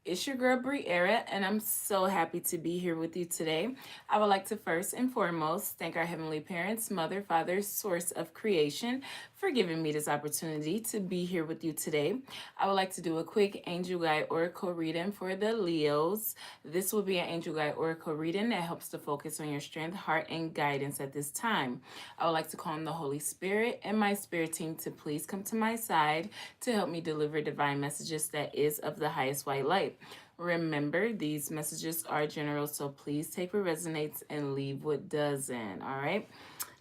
It's your girl Briera, and I'm so happy to be here with you today. I would like to first and foremost thank our Heavenly Parents, Mother, Father, Source of Creation, for giving me this opportunity to be here with you today. I would like to do a quick angel guide oracle reading for the Leos. This will be an angel guide oracle reading that helps to focus on your strength, heart, and guidance at this time. I would like to call on the Holy Spirit and my spirit team to please come to my side to help me deliver divine messages that is of the highest white light. Remember, these messages are general, so please take what resonates and leave what doesn't. All right.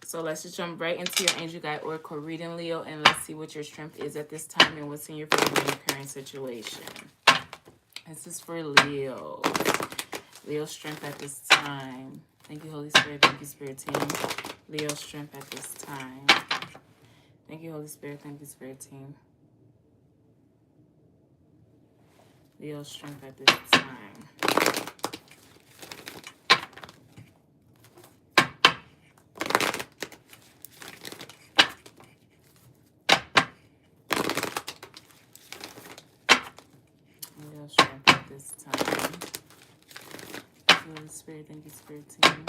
So let's just jump right into your angel guide oracle reading, Leo, and let's see what your strength is at this time and what's in your favor in your current situation. This is for Leo. Leo's strength at this time. Thank you, Holy Spirit. Thank you, Spirit Team. Leo's strength at this time. Thank you, Holy Spirit. Thank you, Spirit Team. Leo's strength at this time. Leo's strength at this time. Thank you, Holy Spirit. Thank you, Spirit Team.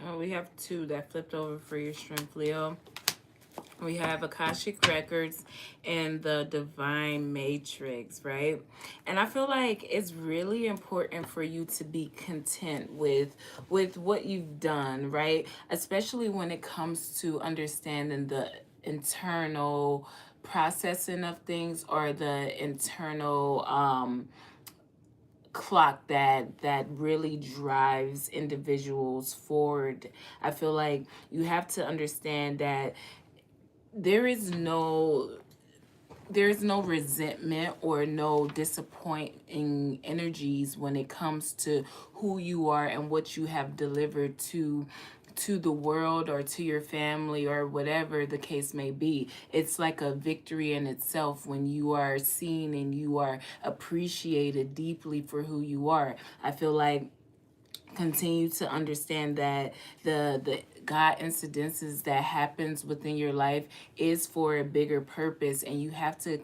Oh, we have two that flipped over for your strength, Leo. We have Akashic Records and the Divine Matrix, right? And I feel like it's really important for you to be content with what you've done, right? Especially when it comes to understanding the internal processing of things or the internal clock that really drives individuals forward. I feel like you have to understand that there is no resentment or no disappointing energies when it comes to who you are and what you have delivered to the world or to your family or whatever the case may be. It's like a victory in itself when you are seen and you are appreciated deeply for who you are. I feel like continue to understand that the God incidences that happens within your life is for a bigger purpose, and you have to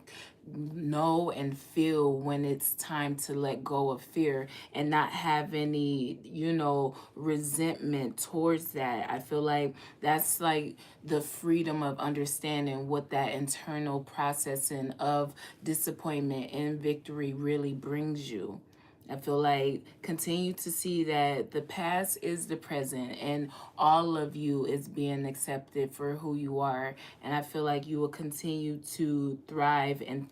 know and feel when it's time to let go of fear and not have any resentment towards that. I feel like that's like the freedom of understanding what that internal processing of disappointment and victory really brings you. I feel like continue to see that the past is the present and all of you is being accepted for who you are. And I feel like you will continue to thrive in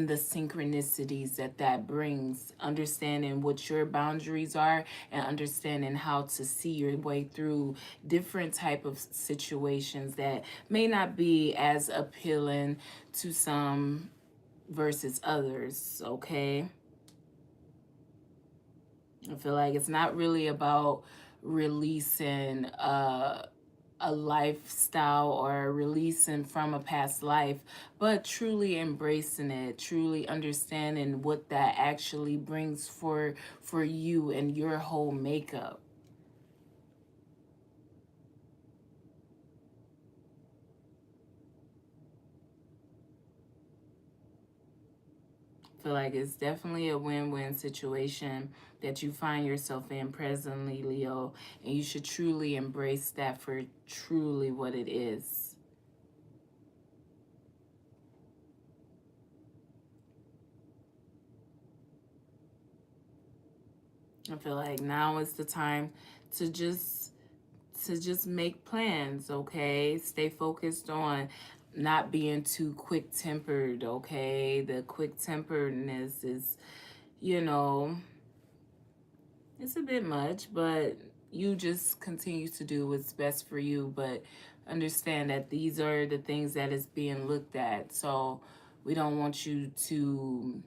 the synchronicities that brings, understanding what your boundaries are and understanding how to see your way through different type of situations that may not be as appealing to some versus others, okay? I feel like it's not really about releasing a lifestyle or releasing from a past life, but truly embracing it, truly understanding what that actually brings for you and your whole makeup. I feel like it's definitely a win-win situation that you find yourself in presently, Leo, and you should truly embrace that for truly what it is. I feel like now is the time to just make plans, okay? Stay focused on not being too quick tempered, okay? The quick temperedness is, you know, it's a bit much, but you just continue to do what's best for you, but understand that these are the things that is being looked at. So we don't want you to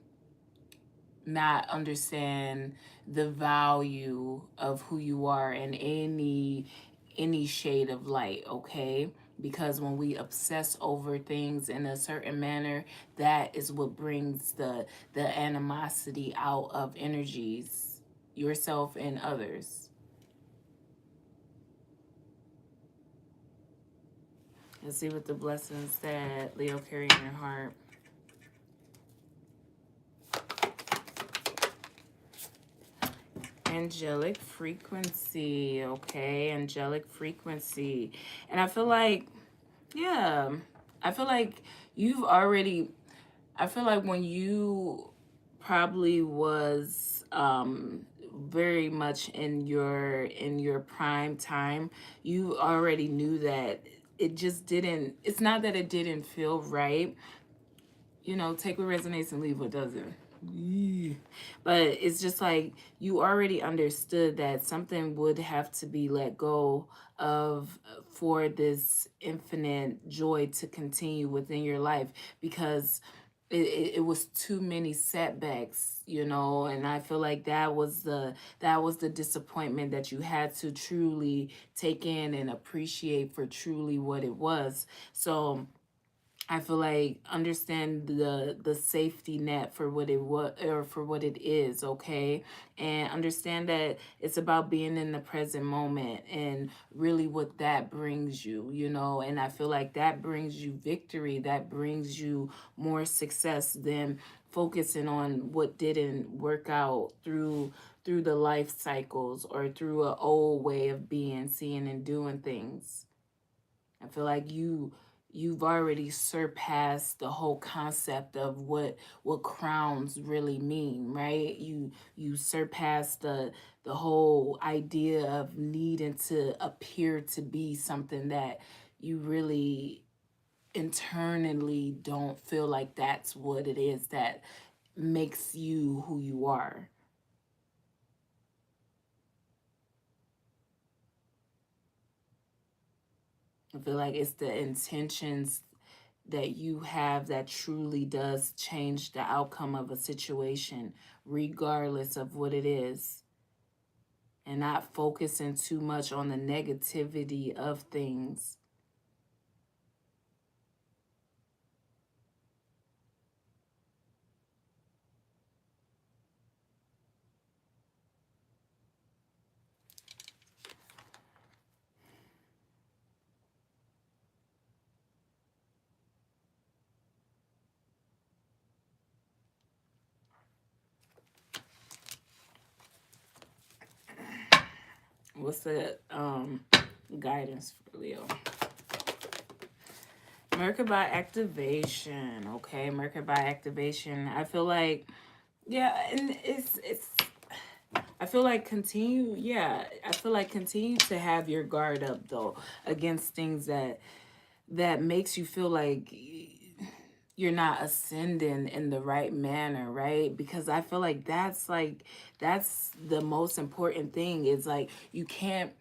not understand the value of who you are in any shade of light, okay? Because when we obsess over things in a certain manner, that is what brings the animosity out of energies, yourself and others. Let's see what the blessings that Leo carry in your heart. Angelic frequency, okay? Angelic frequency. And I feel like, yeah, I feel like you've already, I feel like when you probably was very much in your prime time, you already knew that it just didn't, it's not that it didn't feel right. You know, take what resonates and leave what doesn't. But it's just like you already understood that something would have to be let go of for this infinite joy to continue within your life, because it was too many setbacks, you know. And I feel like that was the disappointment that you had to truly take in and appreciate for truly what it was. So I feel like understand the safety net for what it was, or for what it is, okay? And understand that it's about being in the present moment and really what that brings you, you know? And I feel like that brings you victory, that brings you more success than focusing on what didn't work out through the life cycles or through an old way of being, seeing and doing things. I feel like you've already surpassed the whole concept of what crowns really mean, right? You surpassed the whole idea of needing to appear to be something that you really internally don't feel like that's what it is that makes you who you are. I feel like it's the intentions that you have that truly does change the outcome of a situation, regardless of what it is, and not focusing too much on the negativity of things. What's the guidance for Leo? Merkaba activation, okay? Merkaba activation. I feel like, yeah, and it's I feel like continue, yeah, I feel like continue to have your guard up though against things that makes you feel like you're not ascending in the right manner, right? Because I feel like that's the most important thing. Is like you can't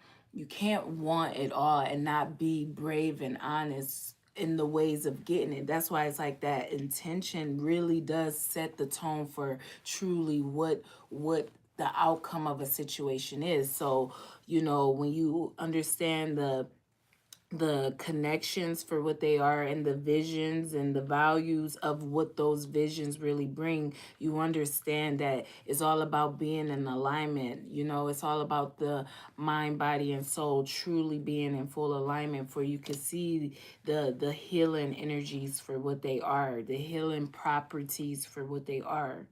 want it all and not be brave and honest in the ways of getting it. That's why it's like that intention really does set the tone for truly what the outcome of a situation is. So, you know, when you understand the connections for what they are and the visions and the values of what those visions really bring, you understand that it's all about being in alignment. You know, it's all about the mind, body, and soul truly being in full alignment, for you can see the healing energies for what they are, the healing properties for what they are,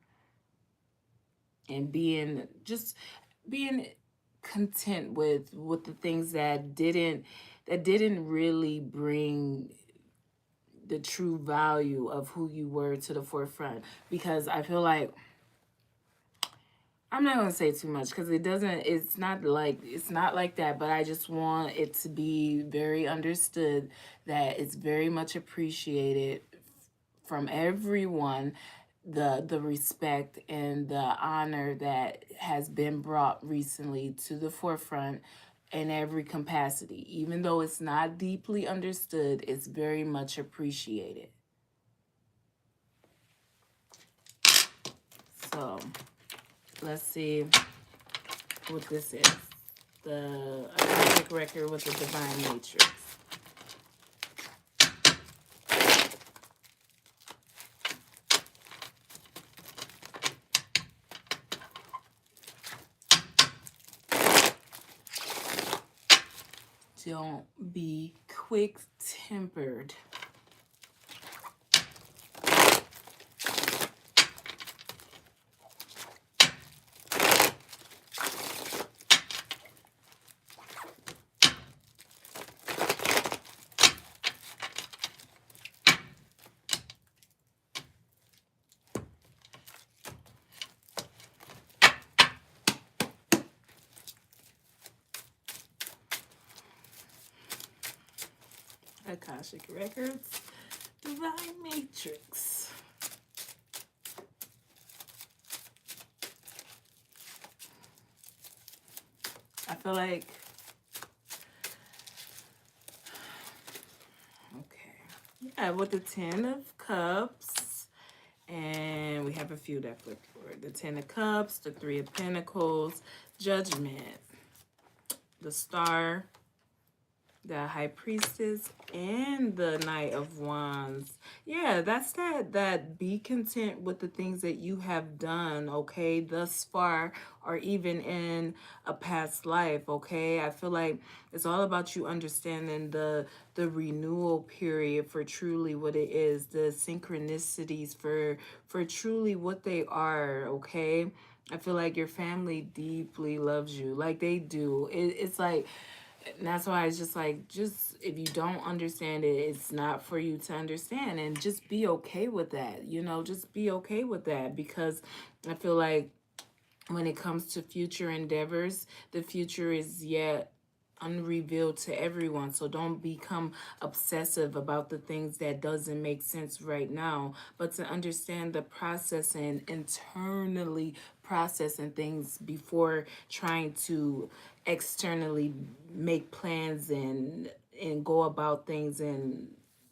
and being content with the things that didn't really bring the true value of who you were to the forefront. Because I feel like, I'm not going to say too much because it's not like that, but I just want it to be very understood that it's very much appreciated from everyone, the respect and the honor that has been brought recently to the forefront in every capacity. Even though it's not deeply understood, it's very much appreciated. So let's see what this is. The Akashic Record with the Divine Matrix. Don't be quick-tempered. Akashic Records, Divine Matrix. I feel like, okay, yeah, with the Ten of Cups, and we have a few that flip forward. The Ten of Cups, the Three of Pentacles, Judgment, the Star, the High Priestess, and the Knight of Wands. Yeah, that's that be content with the things that you have done, okay, thus far, or even in a past life, okay? I feel like it's all about you understanding the renewal period for truly what it is, the synchronicities for truly what they are, okay? I feel like your family deeply loves you, like they do. It's like, and that's why it's just like, just if you don't understand it, it's not for you to understand. And just be okay with that. You know, just be okay with that. Because I feel like when it comes to future endeavors, the future is yet unrevealed to everyone. So don't become obsessive about the things that doesn't make sense right now, but to understand the process and internally processing things before trying to externally make plans and go about things in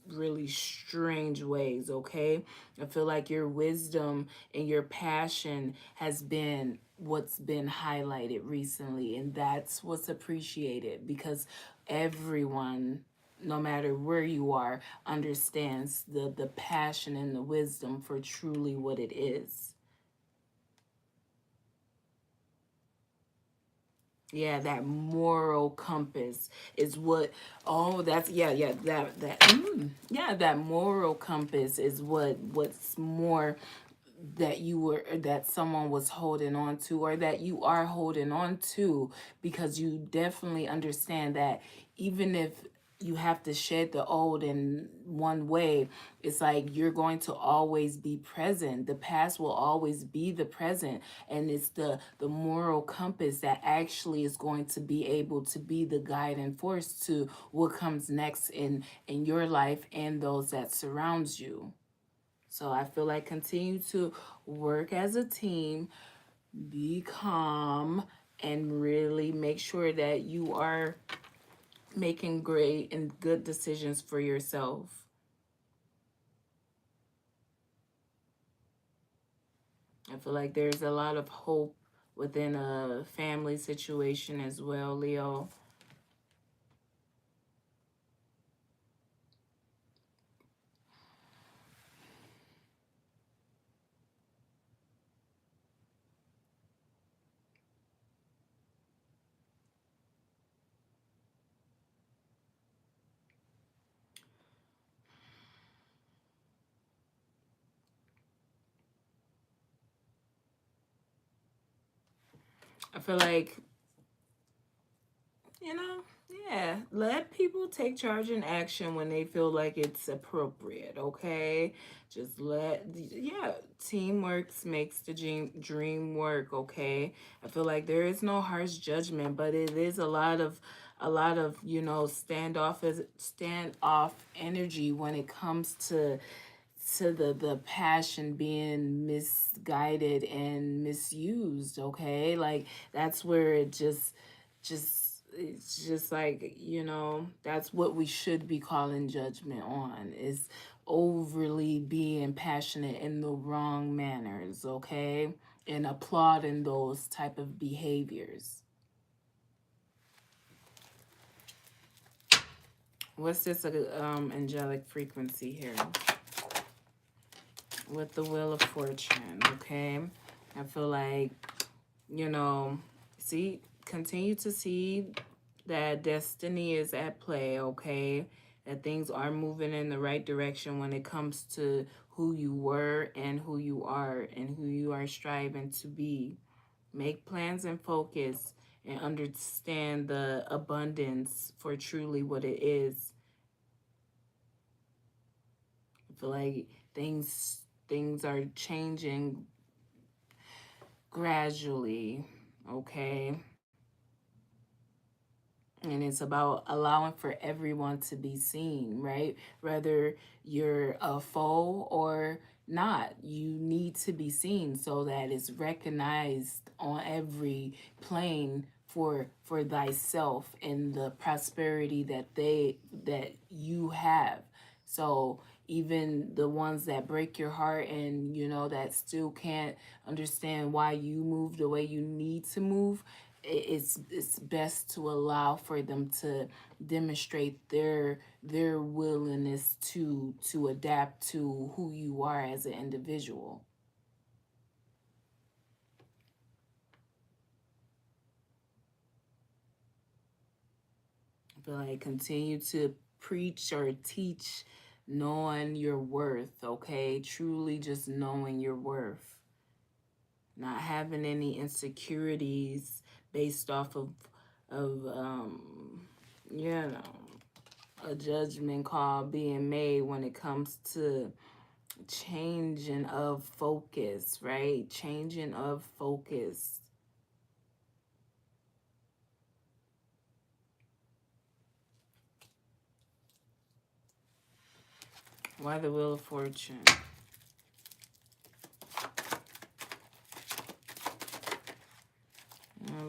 really strange ways, okay? I feel like your wisdom and your passion has been what's been highlighted recently, and that's what's appreciated, because everyone, no matter where you are, understands the passion and the wisdom for truly what it is. Yeah, that moral compass is what, oh, that's, yeah, that moral compass is what's more that you were, that someone was holding on to, or that you are holding on to, because you definitely understand that even if you have to shed the old in one way, it's like you're going to always be present. The past will always be the present, and it's the moral compass that actually is going to be able to be the guiding force to what comes next in your life and those that surrounds you. So I feel like continue to work as a team, be calm, and really make sure that you are making great and good decisions for yourself. I feel like there's a lot of hope within a family situation as well, Leo. I feel like, you know, yeah, let people take charge and action when they feel like it's appropriate, okay? Just yeah, teamwork makes the dream work, okay? I feel like there is no harsh judgment, but it is a lot of, you know, standoff energy when it comes to the passion being misguided and misused, okay? Like that's where it just it's just like, you know, that's what we should be calling judgment on, is overly being passionate in the wrong manners, okay? and applauding those type of behaviors. What's this angelic frequency here with the Wheel of Fortune? Okay, I feel like, you know, see, continue to see that destiny is at play. Okay, that things are moving in the right direction when it comes to who you were and who you are and who you are striving to be. Make plans and focus and understand the abundance for truly what it is. I feel like things are changing gradually, okay? And it's about allowing for everyone to be seen, right? Whether you're a foe or not, you need to be seen so that it's recognized on every plane for thyself and the prosperity that you have. So even the ones that break your heart and that still can't understand why you move the way you need to move, it's best to allow for them to demonstrate their willingness to adapt to who you are as an individual. I feel like continue to preach or teach knowing your worth, okay? Truly just knowing your worth. Not having any insecurities based off of you know a judgment call being made when it comes to changing of focus, right? Changing of focus. Why the Wheel of Fortune?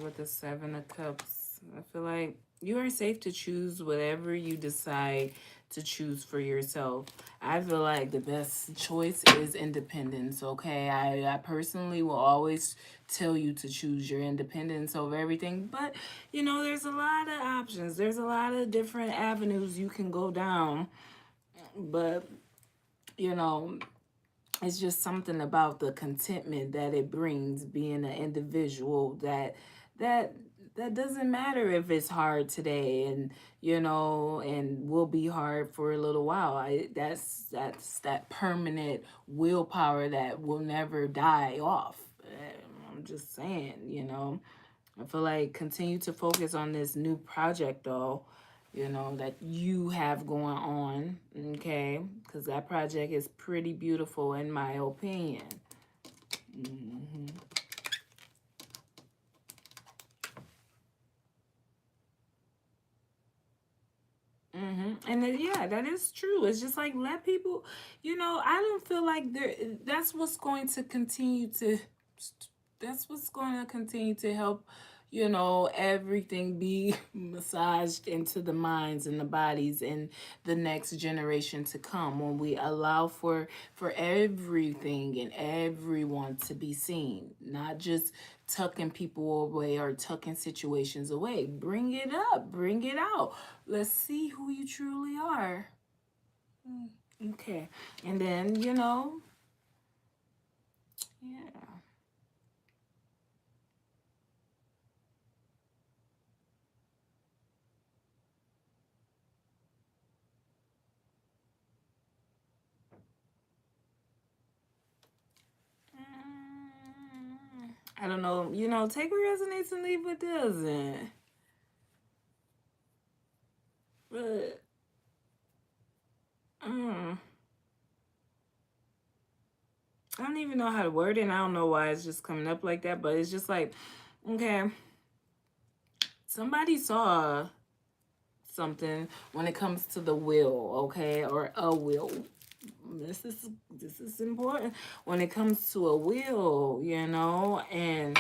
With the Seven of Cups, I feel like you are safe to choose whatever you decide to choose for yourself. I feel like the best choice is independence, okay? I personally will always tell you to choose your independence over everything, but there's a lot of options. There's a lot of different avenues you can go down, but it's just something about the contentment that it brings being an individual that that doesn't matter if it's hard today and and will be hard for a little while. That's that permanent willpower that will never die off. I'm just saying. I feel like continue to focus on this new project though, that you have going on, okay? Because that project is pretty beautiful in my opinion. Mm-hmm. Mm-hmm. And yeah, that is true. It's just like let people, I don't feel like that's what's going to continue to, that's what's going to continue to help, everything be massaged into the minds and the bodies and the next generation to come when we allow for everything and everyone to be seen, not just tucking people away or tucking situations away. Bring it up, bring it out. Let's see who you truly are. Okay. And then, yeah. I don't know, take what resonates and leave what doesn't. But, I don't even know how to word it. And I don't know why it's just coming up like that, but it's just like, okay, somebody saw something when it comes to the will, okay, or a will. This is important when it comes to a will, and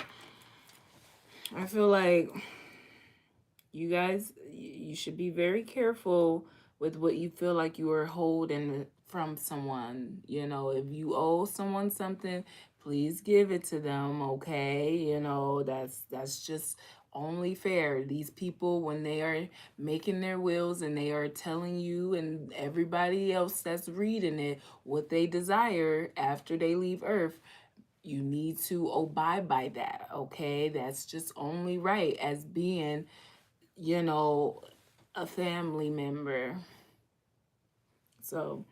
I feel like you guys, you should be very careful with what you feel like you are holding from someone. You know, if you owe someone something, please give it to them, okay? You know, that's just only fair. These people, when they are making their wills and they are telling you and everybody else that's reading it what they desire after they leave earth, you need to abide by that, okay? That's just only right as being, you know, a family member. So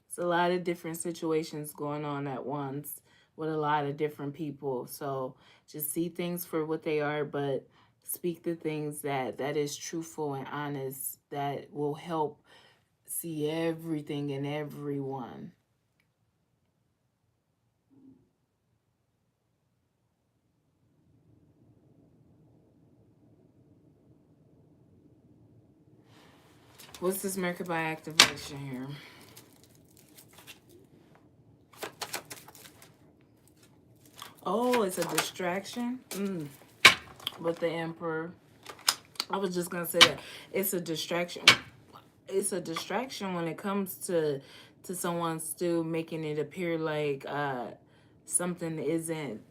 it's a lot of different situations going on at once with a lot of different people. So just see things for what they are, but speak the things that is truthful and honest, that will help see everything and everyone. What's this Merkaba activation here? Oh, it's a distraction. With the Emperor. I was just gonna say that it's a distraction. It's a distraction when it comes to someone still making it appear like something isn't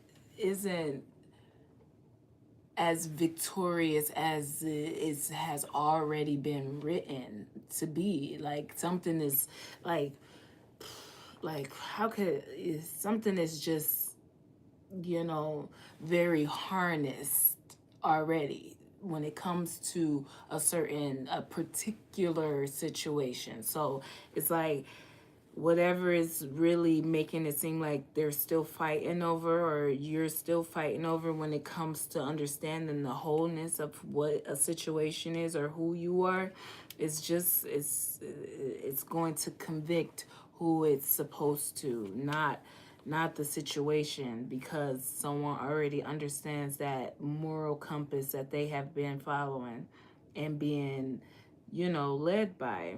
as victorious as it has already been written to be. Like something is like how could something is just, you know, very harnessed already when it comes to a particular situation. So it's like whatever is really making it seem like they're still fighting over, or you're still fighting over, when it comes to understanding the wholeness of what a situation is or who you are, it's going to convict who it's supposed to, not the situation, because someone already understands that moral compass that they have been following and being, you know, led by.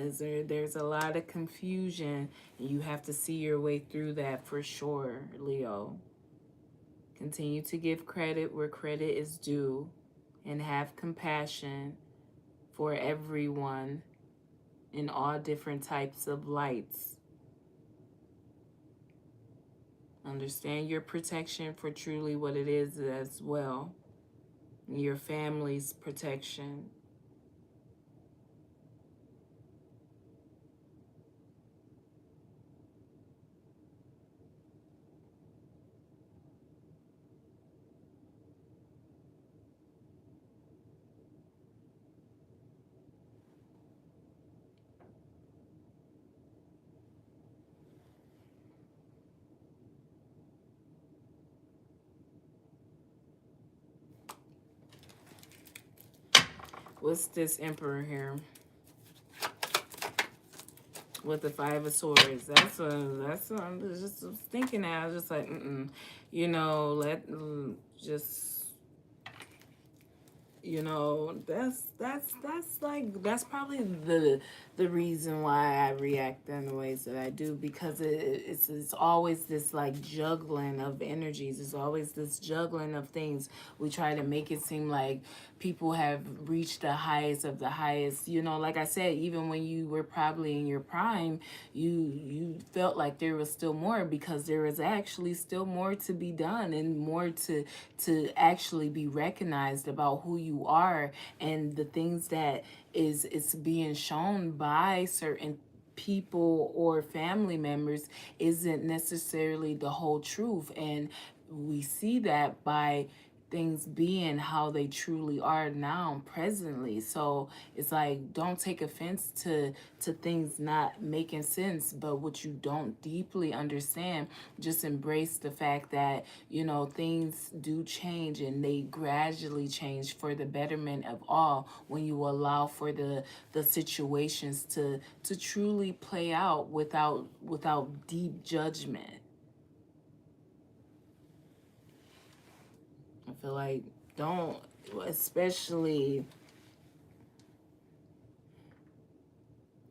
As there's a lot of confusion, and you have to see your way through that for sure, Leo. Continue to give credit where credit is due and have compassion for everyone in all different types of lights. Understand your protection for truly what it is as well. Your family's protection. What's this Emperor here? With the Five of Swords. That's what I'm just thinking now. I was just like, you know, just, you know, that's probably the reason why I react in the ways that I do, because it's always this like juggling of energies. It's always this juggling of things. We try to make it seem like people have reached the highest of the highest. You know, like I said, even when you were probably in your prime, you felt like there was still more, because there was actually still more to be done and more to actually be recognized about who you are, and the things that is being shown by certain people or family members isn't necessarily the whole truth. And we see that by things being how they truly are now presently. So it's like, don't take offense to things not making sense, but what you don't deeply understand, just embrace the fact that, you know, things do change, and they gradually change for the betterment of all when you allow for the situations to truly play out without deep judgment. I feel like, don't, especially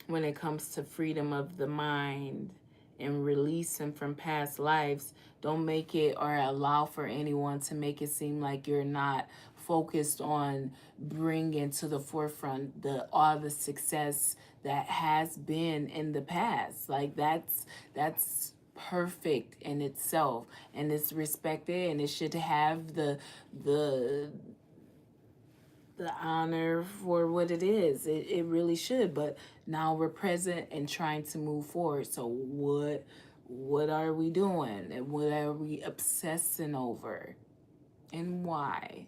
when it comes to freedom of the mind and releasing from past lives, don't make it or allow for anyone to make it seem like you're not focused on bringing to the forefront the all the success that has been in the past. Like that's perfect in itself, and it's respected, and it should have the the honor for what it is. It really should. But now we're present and trying to move forward. So what are we doing? And what are we obsessing over? And why?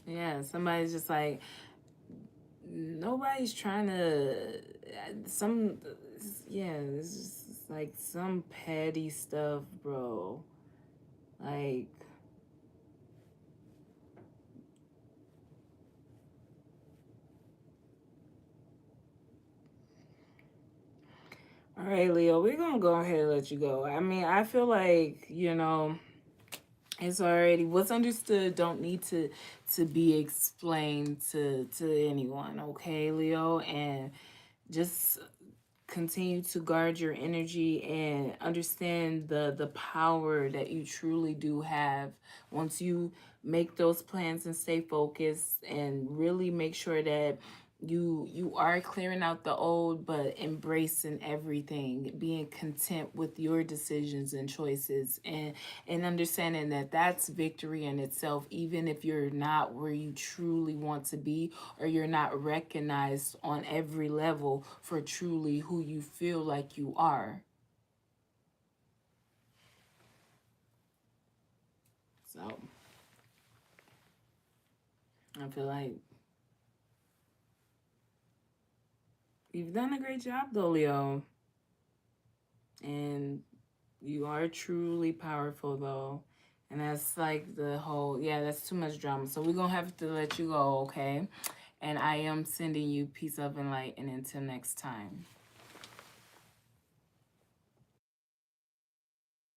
Yeah, somebody's just like, nobody's trying to some yeah, it's just like some petty stuff, bro. Like, all right, Leo, we're gonna go ahead and let you go. I mean, I feel like, it's already what's understood don't need to be explained to anyone, okay, Leo? And just continue to guard your energy and understand the power that you truly do have once you make those plans and stay focused and really make sure that you are clearing out the old but embracing everything, being content with your decisions and choices, and understanding that that's victory in itself, even if you're not where you truly want to be, or you're not recognized on every level for truly who you feel like you are. So I feel like you've done a great job though, Leo. And you are truly powerful though. And that's like the whole, yeah, that's too much drama. So we're gonna have to let you go, okay? And I am sending you peace, love, and light. And until next time.